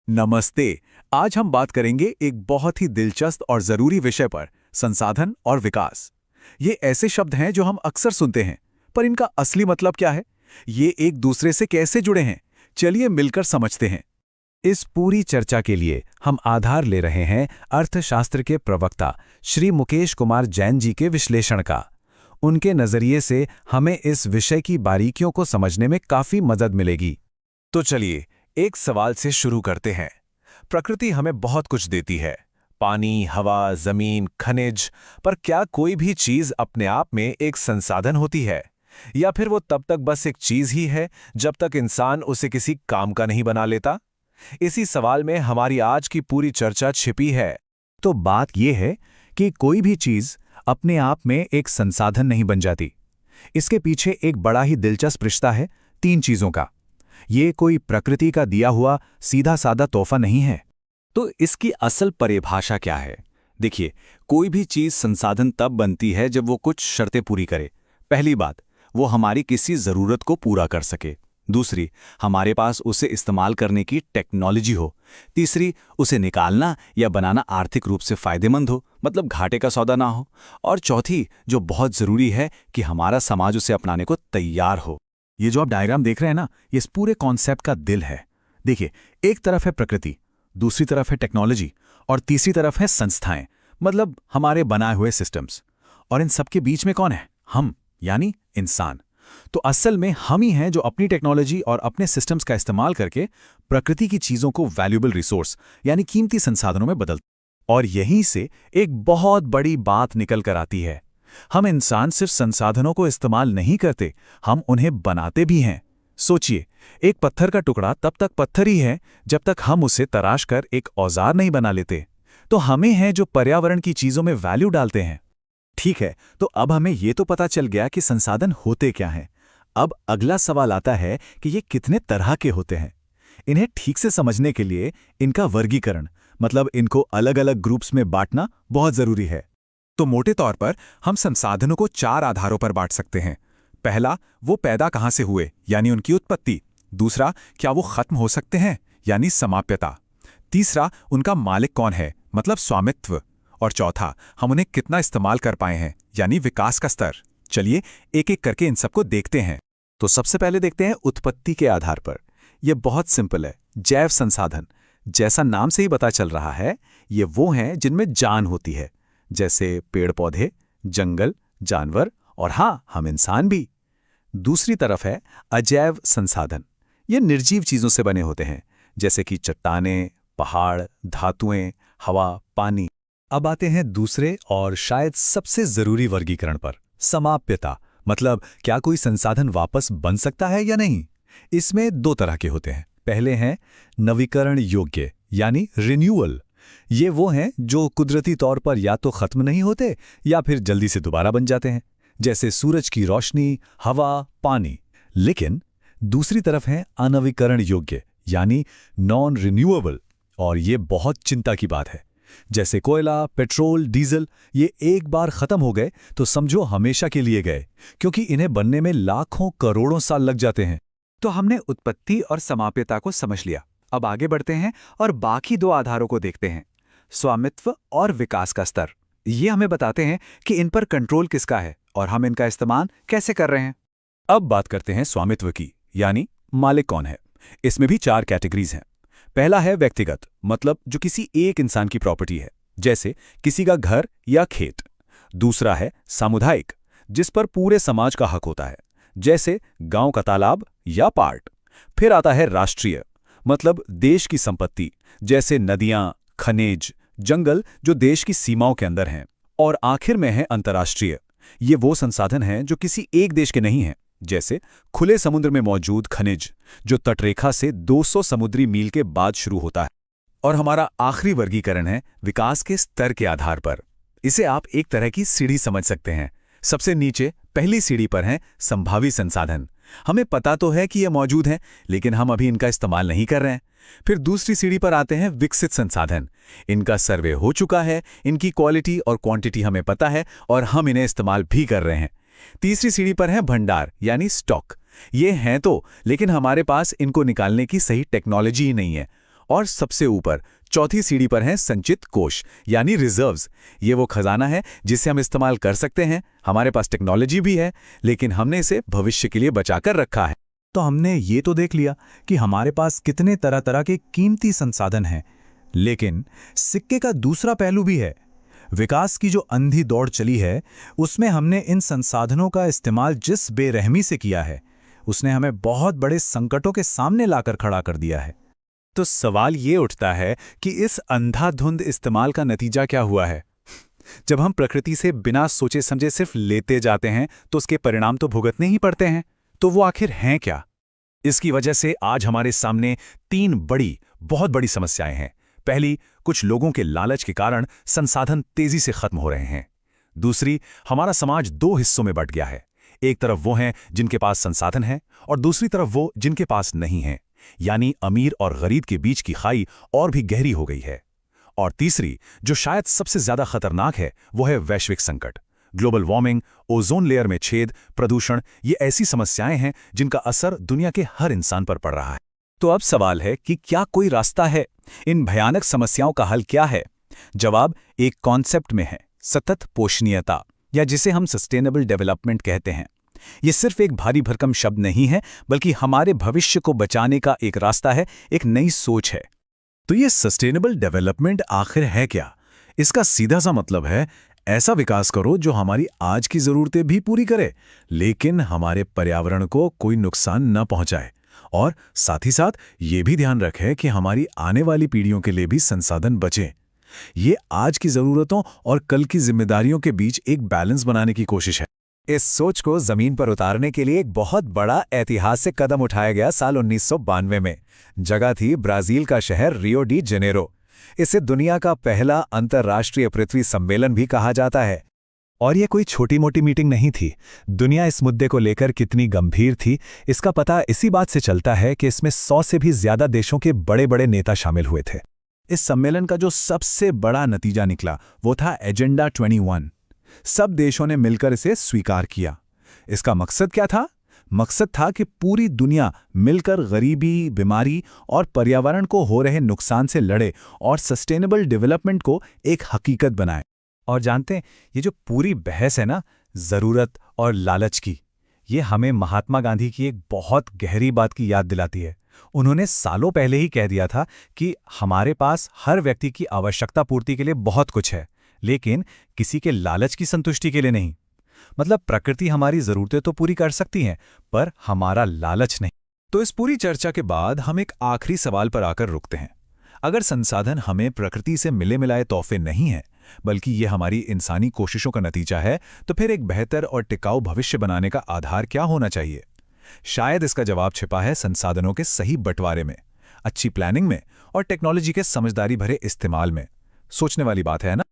नमस्ते। आज हम बात करेंगे एक बहुत ही दिलचस्प और जरूरी विषय पर, संसाधन और विकास। ये ऐसे शब्द हैं जो हम अक्सर सुनते हैं, पर इनका असली मतलब क्या है? ये एक दूसरे से कैसे जुड़े हैं? चलिए मिलकर समझते हैं। इस पूरी चर्चा के लिए हम आधार ले रहे हैं अर्थशास्त्र के प्रवक्ता श्री मुकेश कुमार जैन जी के विश्लेषण का। उनके नजरिए से हमें इस विषय की बारीकियों को समझने में काफी मदद मिलेगी। तो चलिए एक सवाल से शुरू करते हैं। प्रकृति हमें बहुत कुछ देती है, पानी, हवा, जमीन, खनिज, पर क्या कोई भी चीज अपने आप में एक संसाधन होती है? या फिर वो तब तक बस एक चीज ही है जब तक इंसान उसे किसी काम का नहीं बना लेता? इसी सवाल में हमारी आज की पूरी चर्चा छिपी है। तो बात यह है कि कोई भी चीज अपने आप में एक संसाधन नहीं बन जाती। इसके पीछे एक बड़ा ही दिलचस्प रिश्ता है तीन चीजों का। ये कोई प्रकृति का दिया हुआ सीधा साधा तोहफा नहीं है। तो इसकी असल परिभाषा क्या है? देखिए, कोई भी चीज संसाधन तब बनती है जब वो कुछ शर्तें पूरी करे। पहली बात, वो हमारी किसी जरूरत को पूरा कर सके। दूसरी, हमारे पास उसे इस्तेमाल करने की टेक्नोलॉजी हो। तीसरी, उसे निकालना या बनाना आर्थिक रूप से फायदेमंद हो, मतलब घाटे का सौदा ना हो। और चौथी, जो बहुत जरूरी है, कि हमारा समाज उसे अपनाने को तैयार हो। ये जो आप डायग्राम देख रहे हैं ना, ये इस पूरे कॉन्सेप्ट का दिल है। देखिए, एक तरफ है प्रकृति, दूसरी तरफ है टेक्नोलॉजी, और तीसरी तरफ है संस्थाएं, मतलब हमारे बनाए हुए सिस्टम्स। और इन सबके बीच में कौन है? हम, यानी इंसान। तो असल में हम ही हैं जो अपनी टेक्नोलॉजी और अपने सिस्टम्स का इस्तेमाल करके प्रकृति की चीजों को वैल्यूएबल रिसोर्स यानी कीमती संसाधनों में बदलते। और यहीं से एक बहुत बड़ी बात निकल कर आती है। हम इंसान सिर्फ संसाधनों को इस्तेमाल नहीं करते, हम उन्हें बनाते भी हैं। सोचिए, एक पत्थर का टुकड़ा तब तक पत्थर ही है जब तक हम उसे तराश कर एक औजार नहीं बना लेते। तो हमें हैं जो पर्यावरण की चीजों में वैल्यू डालते हैं। ठीक है, तो अब हमें ये तो पता चल गया कि संसाधन होते क्या हैं। अब अगला सवाल आता है कि ये कितने तरह के होते हैं। इन्हें ठीक से समझने के लिए इनका वर्गीकरण, मतलब इनको अलग अलग ग्रुप्स में बांटना बहुत जरूरी है। तो मोटे तौर पर हम संसाधनों को चार आधारों पर बांट सकते हैं। पहला, वो पैदा कहाँ से हुए, यानी उनकी उत्पत्ति। दूसरा, क्या वो खत्म हो सकते हैं, यानी समाप्यता। तीसरा, उनका मालिक कौन है, मतलब स्वामित्व। और चौथा, हम उन्हें कितना इस्तेमाल कर पाए हैं, यानी विकास का स्तर। चलिए एक एक करके इन सबको देखते हैं। तो सबसे पहले देखते हैं उत्पत्ति के आधार पर। यह बहुत सिंपल है, जैव संसाधन। जैसा नाम से ही पता चल रहा है, ये वो हैं जिनमें जान होती है, जैसे पेड़ पौधे, जंगल, जानवर और हाँ, हम इंसान भी। दूसरी तरफ है अजैव संसाधन। ये निर्जीव चीजों से बने होते हैं, जैसे कि चट्टानें, पहाड़, धातुएं, हवा, पानी। अब आते हैं दूसरे और शायद सबसे जरूरी वर्गीकरण पर, समाप्यता। मतलब क्या कोई संसाधन वापस बन सकता है या नहीं। इसमें दो तरह के होते हैं। पहले हैं नवीकरण योग्य, यानी रिन्यूअल। ये वो हैं जो कुदरती तौर पर या तो खत्म नहीं होते या फिर जल्दी से दोबारा बन जाते हैं, जैसे सूरज की रोशनी, हवा, पानी। लेकिन दूसरी तरफ है अनवीकरण योग्य, यानी नॉन रिन्यूएबल। और ये बहुत चिंता की बात है, जैसे कोयला, पेट्रोल, डीजल। ये एक बार खत्म हो गए तो समझो हमेशा के लिए गए, क्योंकि इन्हें बनने में लाखों करोड़ों साल लग जाते हैं। तो हमने उत्पत्ति और समाप्यता को समझ लिया। अब आगे बढ़ते हैं और बाकी दो आधारों को देखते हैं, स्वामित्व और विकास का स्तर। ये हमें बताते हैं कि इन पर कंट्रोल किसका है और हम इनका इस्तेमाल कैसे कर रहे हैं। अब बात करते हैं स्वामित्व की, यानी मालिक कौन है। इसमें भी चार कैटेगरीज हैं। पहला है व्यक्तिगत, मतलब जो किसी एक इंसान की प्रॉपर्टी है, जैसे किसी का घर या खेत। दूसरा है सामुदायिक, जिस पर पूरे समाज का हक होता है, जैसे गांव का तालाब या पार्क। फिर आता है राष्ट्रीय, मतलब देश की संपत्ति, जैसे नदियां, खनिज, जंगल, जो देश की सीमाओं के अंदर हैं। और आखिर में है अंतर्राष्ट्रीय। ये वो संसाधन हैं जो किसी एक देश के नहीं हैं, जैसे खुले समुद्र में मौजूद खनिज, जो तटरेखा से 200 समुद्री मील के बाद शुरू होता है। और हमारा आखिरी वर्गीकरण है विकास के स्तर के आधार पर। इसे आप एक तरह की सीढ़ी समझ सकते हैं। सबसे नीचे पहली सीढ़ी पर हैं संभावी संसाधन। हमें पता तो है कि ये मौजूद हैं, लेकिन हम अभी इनका इस्तेमाल नहीं कर रहे हैं। फिर दूसरी सीढ़ी पर आते हैं विकसित संसाधन। इनका सर्वे हो चुका है, इनकी क्वालिटी और क्वांटिटी हमें पता है और हम इन्हें इस्तेमाल भी कर रहे हैं। तीसरी सीढ़ी पर है भंडार, यानी स्टॉक। ये हैं तो, लेकिन हमारे पास इनको निकालने की सही टेक्नोलॉजी ही नहीं है। और सबसे ऊपर चौथी सीढ़ी पर हैं संचित कोष यानी रिजर्व्स। ये वो खजाना है जिसे हम इस्तेमाल कर सकते हैं। हमारे पास टेक्नोलॉजी भी है, लेकिन हमने इसे भविष्य के लिए बचाकर रखा है। तो हमने ये तो देख लिया कि हमारे पास कितने तरह तरह के कीमती संसाधन हैं, लेकिन सिक्के का दूसरा पहलू भी है। विकास की जो अंधी दौड़ चली है, उसमें हमने इन संसाधनों का इस्तेमाल जिस बेरहमी से किया है, उसने हमें बहुत बड़े संकटों के सामने लाकर खड़ा कर दिया है। तो सवाल ये उठता है कि इस अंधाधुंध इस्तेमाल का नतीजा क्या हुआ है? जब हम प्रकृति से बिना सोचे समझे सिर्फ लेते जाते हैं तो उसके परिणाम तो भुगतने ही पड़ते हैं। तो वो आखिर हैं क्या? इसकी वजह से आज हमारे सामने 3 बहुत बड़ी समस्याएं हैं। पहली, कुछ लोगों के लालच के कारण संसाधन तेजी से खत्म हो रहे हैं। दूसरी, हमारा समाज 2 हिस्सों में बंट गया है। एक तरफ वो हैं जिनके पास संसाधन है और दूसरी तरफ वो जिनके पास नहीं है, यानी अमीर और गरीब के बीच की खाई और भी गहरी हो गई है। और तीसरी, जो शायद सबसे ज्यादा खतरनाक है, वो है वैश्विक संकट। ग्लोबल वार्मिंग, ओजोन लेयर में छेद, प्रदूषण, ये ऐसी समस्याएं हैं जिनका असर दुनिया के हर इंसान पर पड़ रहा है। तो अब सवाल है कि क्या कोई रास्ता है? इन भयानक समस्याओं का हल क्या है? जवाब एक कॉन्सेप्ट में है, सतत पोषणीयता, या जिसे हम सस्टेनेबल डेवलपमेंट कहते हैं। ये सिर्फ एक भारी भरकम शब्द नहीं है, बल्कि हमारे भविष्य को बचाने का एक रास्ता है, एक नई सोच है। तो ये सस्टेनेबल डेवलपमेंट आखिर है क्या? इसका सीधा सा मतलब है ऐसा विकास करो जो हमारी आज की जरूरतें भी पूरी करे, लेकिन हमारे पर्यावरण को कोई नुकसान न पहुंचाए, और साथ ही साथ ये भी ध्यान रखे कि हमारी आने वाली पीढ़ियों के लिए भी संसाधन बचें। ये आज की जरूरतों और कल की जिम्मेदारियों के बीच एक बैलेंस बनाने की कोशिश है। इस सोच को जमीन पर उतारने के लिए एक बहुत बड़ा ऐतिहासिक कदम उठाया गया साल 1992 में। जगह थी ब्राजील का शहर रियो डी जेनेरो। इसे दुनिया का पहला अंतर्राष्ट्रीय पृथ्वी सम्मेलन भी कहा जाता है। और ये कोई छोटी मोटी मीटिंग नहीं थी। दुनिया इस मुद्दे को लेकर कितनी गंभीर थी, इसका पता इसी बात से चलता है कि इसमें 100 से भी ज्यादा देशों के बड़े बड़े नेता शामिल हुए थे। इस सम्मेलन का जो सबसे बड़ा नतीजा निकला वो था एजेंडा 21। सब देशों ने मिलकर इसे स्वीकार किया। इसका मकसद क्या था? मकसद था कि पूरी दुनिया मिलकर गरीबी, बीमारी और पर्यावरण को हो रहे नुकसान से लड़े और सस्टेनेबल डेवलपमेंट को एक हकीकत बनाए। और जानते हैं, ये जो पूरी बहस है ना, ज़रूरत और लालच की, ये हमें महात्मा गांधी की एक बहुत गहरी बात की याद दिलाती है। उन्होंने सालों पहले ही कह दिया था कि हमारे पास हर व्यक्ति की आवश्यकता पूर्ति के लिए बहुत कुछ है, लेकिन किसी के लालच की संतुष्टि के लिए नहीं। मतलब प्रकृति हमारी ज़रूरतें तो पूरी कर सकती हैं, पर हमारा लालच नहीं। तो इस पूरी चर्चा के बाद हम एक आखिरी सवाल पर आकर रुकते हैं। अगर संसाधन हमें प्रकृति से मिले मिलाए तोहफे नहीं हैं, बल्कि ये हमारी इंसानी कोशिशों का नतीजा है, तो फिर एक बेहतर और टिकाऊ भविष्य बनाने का आधार क्या होना चाहिए? शायद इसका जवाब छिपा है संसाधनों के सही बंटवारे में, अच्छी प्लानिंग में और टेक्नोलॉजी के समझदारी भरे इस्तेमाल में। सोचने वाली बात है ना?